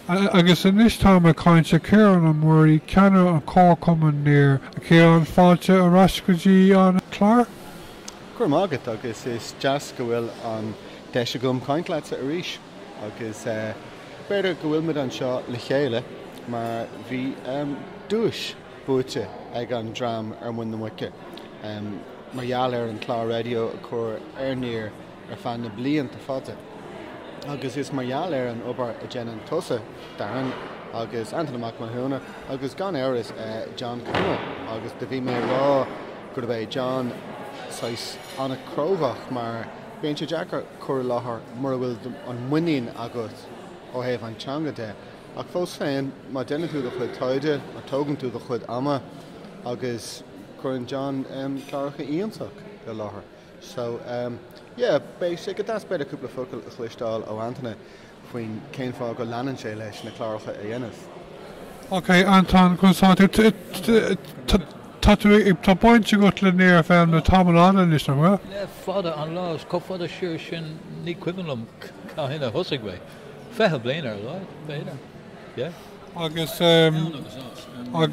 Agus in this time I kind of Ciarán and Muirí Canna and cór coming near Ciarán fáilte a rascaidí on clár. Cur mágad agus is jazz go bhfuil an deise gom caintlaat a ríis agus beidir go bhfuil mid an seo le chéile mar bhí dúis buaite ag an drám Mhuin na Muice margheall an clár radio a chur níor fan na blianta fada. Agus is margheall an obair a déanann tosa Darren agus Antaine Mac Mathúna agus gan éras John Connell agus de bhí mé rá gur bheith John sais anna cróbhach mar bíonn sé deachar chur láthair mar bhfuil an muín agus ó héamh an teanga de ach fós féin má déanann tú do chud taide mar tógann tú do chud ama agus churann John cláracha íontach go láthair. So yeah, basic that's better couple of focal chlistal ó Antaine faoin céim fá go leanan sé leis na cláracha a dhéanamh. Okay, Antaine, tá pointe go le Near FM na tamán is na bhfuil? Le fada an lá có fada siúr sin ní cuimanlum cá hinna thosaigh bheith. Fethe blianar lá, béidir. Yeah. Agus mar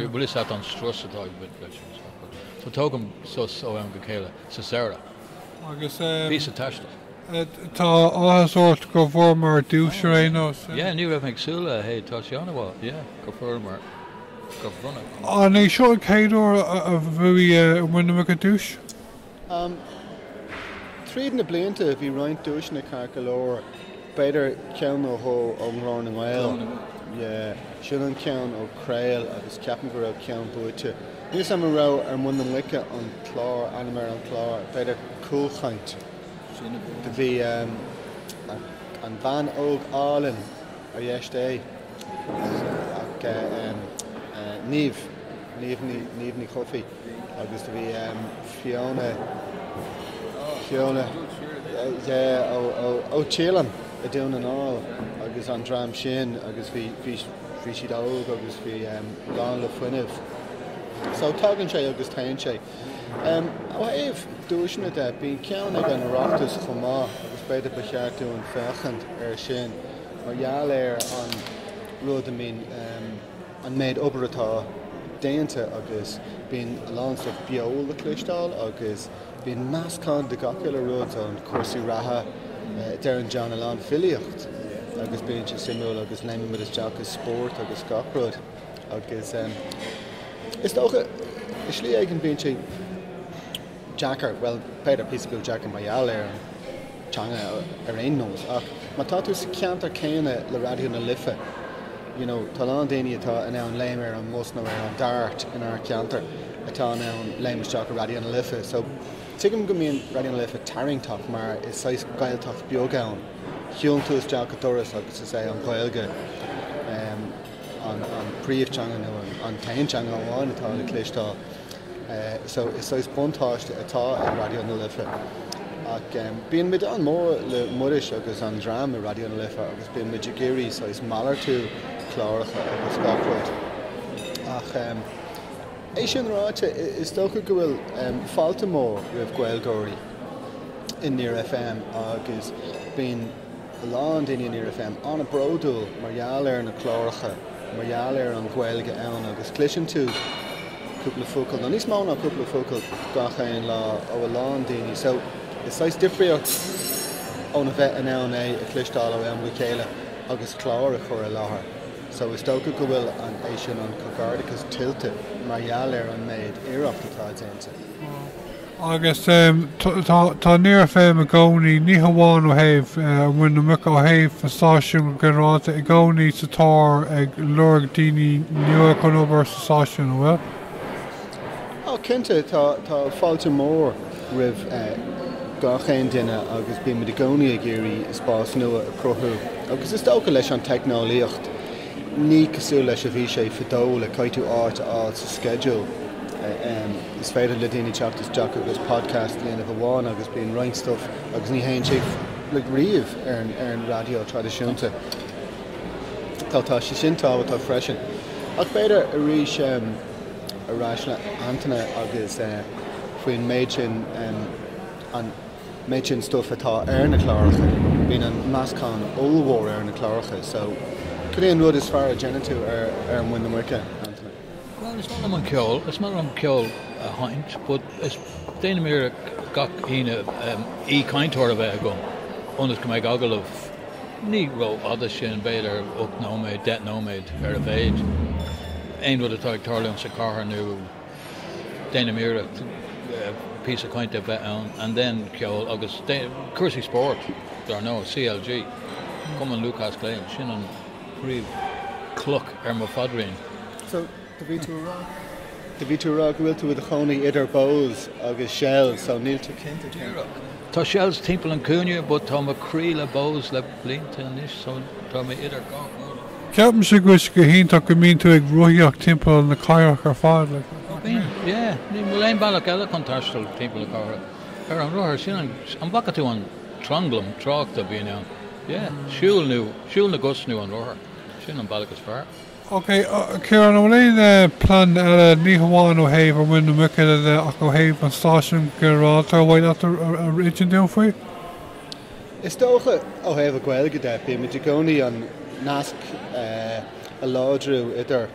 bhfuil is at an stras atá bit leis. So tógam sos ó an go chéile sa Sarah. Agus Bhí sa teastas. tá áthasóirt go bhfuil mar dúis rénos. Yeah, ní raibh meagsúla hé tá seanna bhá, yeah, go bhfuil mar go bhunna. An é seo céadúir a bhuaigh Mhuin na Muice dúis? Tríd na blianta bhí roiint dúis na car go leor beidir ceann ó thó ó mhrán na Bhuail. Sin an ceann ó craoil agus ceapan go raibh ceann buaite. Níos am rá Mhuin na Muice an chlár animar an chlár beidir cúlchaint. De bhí an bhan óg álinn ar dhéist é ach níomh ní chofií agus de bhí Fiona ó Ciarán a dún an áil agus an drám sin agus bhí siad óg agus bhí gán le fuineh. So tágann sé agus tain sé. Ó éh dúisna de bíon ceann ag an oireachtas chomá agus beidir ba cheartú an fechant ar sin margheall an rud a mín an méid obair atá déanta agus bíon lánsa beol le clistáil agus bíon meascán de gacail a rud an cuasaí ratha Darren John Alán filiocht agus bíon sé simú agus leimime is deach sport agus gacrúd agus is tócha is slí ag an bíon sé Jackar, well, Peter Piscal Jack and margheall an teanga ar aon nós ach má tá tú sa ceantar céine le Raidió na Lifa. You know, tá an daoine atá in ann léim ar an musna ar an dart in our ceantar atá in ann léim isteach a Raidió na Lifa. So tuigim go mbíonn Raidió na Lifa tarringtach mar is sais gailtach beagán. Chiúnn tú isteach a doras agus is an Gaeilge an príomhteanga nó an tainteanga amháin atá le clistáil. So is buntáiste atá an Raidió na Lifa. Ach bíon mid an mór le Muiris agus an drám a Raidió na Lifa agus bíon mid géirí so is mallar tú chláracha agus gacrúd. Ach é sin ráite is tócha go bhfuil fáilte mór roimh Gaeilgeoirí in Near FM agus bíon lán daoine Near FM anna bródúil margheall na chláracha, margheall an Gaeilge ann agus cliseann tú cúpla focal, na níos mána cúpla focal gachéin lá ó lán daoine. So is sais difriocht ó na bheith an ann é a clistáil ó an chéile agus chláir a chur a láthair. So is tócha go bhfuil an é sin an cogardicus tiltte margheall an méid iireachta atá déanta. Agus tá Near FM a gcónaí ní hamháin ó thaobh Mhuin na Muice ó thaobh fasáisiún go ráta i gcónaí sa Thoir ag luirg daoine nua chun obair sa sáisiún ó bhfuil? Cinnte tá fáilte mór roimh gachéin duine agus bí me de gcónaí a géirí spás nua a cruthú. Agus is tócha leis an teicneolaíocht ní cosú leis a bhí sé fidó le caiitú áit áil sa schedule. Is féidir le daoine teachtas deach agus podcast líana a bháin agus bíon roiint stuff agus ní haon sé le riamh ar an radio tradiisiúnta. Tá sé sin tábhairtá freisin. Ach beidir a rís arásna Antaine agus faoin méid sin an méid sin stuff atá ar na chláracha bín an meascán óhór na chláircha, so Círéon rud is fear a genitú ar Mhuin na Muice, Antaine? Well, it's not an ceol. It's not an ceol a haint, but it's Dainamir gach hína caintóir a bheith ago. Onas go méid agal of ní ro ada sin beidir up nóméid, det nóméid ar a bhéid. Ein rud atá ag tarlaún sa cartha nó Dainamir piece of cainte bheith ann, and then ceol agus Cursey Sport, dar nó, CLG. Come on Lucas Glenn, sin an príomh cluck ar mo fadrin. So, the ví tú rá bhfuil tú a chonaí idir bós agus shell, so níl tú cinnte tíreadh. Tá shells timpeall an cúne, but tá ma críle bós le blianta anis, so tá ma idir gach mór. Ceapan sé go hínta go mín tú ag ruíoch timpeall na caireach ar fád le. Yeah, ní bhfuil ein bailach eile chun taistil timpeall na caireach. Ar an ruthir sin an bhacha tú an tranglam tráchta bhí ann. Yeah, siúil na gusnú an ruthir. Sin an bailach is fearr. Okay, Ciarán, am léon plan ní hamháin ó thaobh ar Mhuin na Muice ach ó thaobh an stáisiún Gradam bhaid at a ritin down faoi? Is dócha ó thaobh a Gaeilge de, bí muid gcónaí an nasc a ládrú idir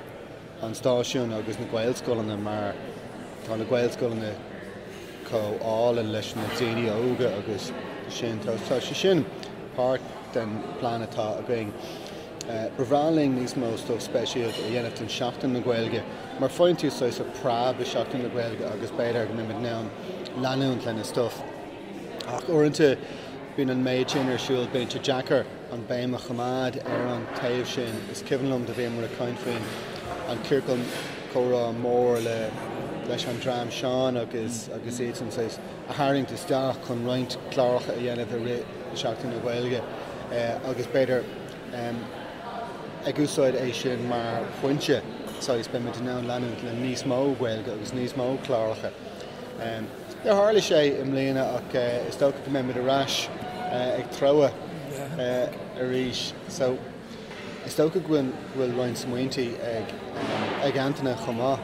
an stáisiún agus na Gaelscoileanna mar tá na Gaelscoileanna comhála leis na daoine Órga agus sin tá sé sin part den plan atá a going. Bhráling níos mó stuff speisial a dhéanamh an seachtain na Gaeilge, mar fáin tú sois a práb a seachtain na Gaeilge agus beidir go mimid nán leanúint lena stuff. Ach orinthe bín an méid sin ar siúil bíonnta Jackar an béim a chamád ar an taobh sin is civanlumm de bhí mar a caint faoin an circum chórá mór leis an drám seán agus éit an sais a haring isteach chun roint chláircha a dhéanamh a seachtain na Gaeilge agus beidir ag úsáid é sin mar foiinte sáis be mit ná leanúint le níos mó Gaeilge agus níos mó chláircha. Ar tharla sé im léana ach is tócha go mé a ráis ag troa a ríis, so is tócha bhfuil roinn smaointí ag Antaine chomá.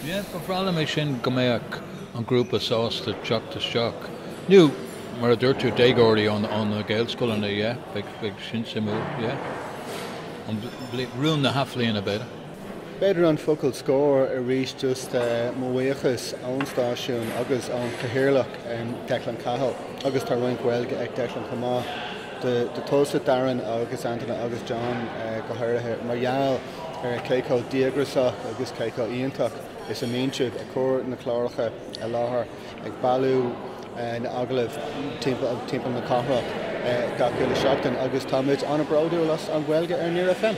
Yeah, bhrála mé sin go méach an grúpa sásta teachtas seach. Nú mar a dúirtú dégóirí an na Gaelscoileanna, yeah, beag sin simú, yeah. An rún na haflíonn a beidir. Beidir an focail scór a ríis just Mhuichas ón stáisiún agus an chathaoirleach Declan Cahill agus tar roinn Gaeilge ag Declan chomá. De tósa Darren agus Antaine agus John go háirithe margheall ar céicó diagrasach agus céicó íontach is a míntsead a chóir na chláircha a láthair ag bailú na agalah timpeall na cathrach gach le seachtain agus táid an a bródú las an Gaeilge ar Near FM.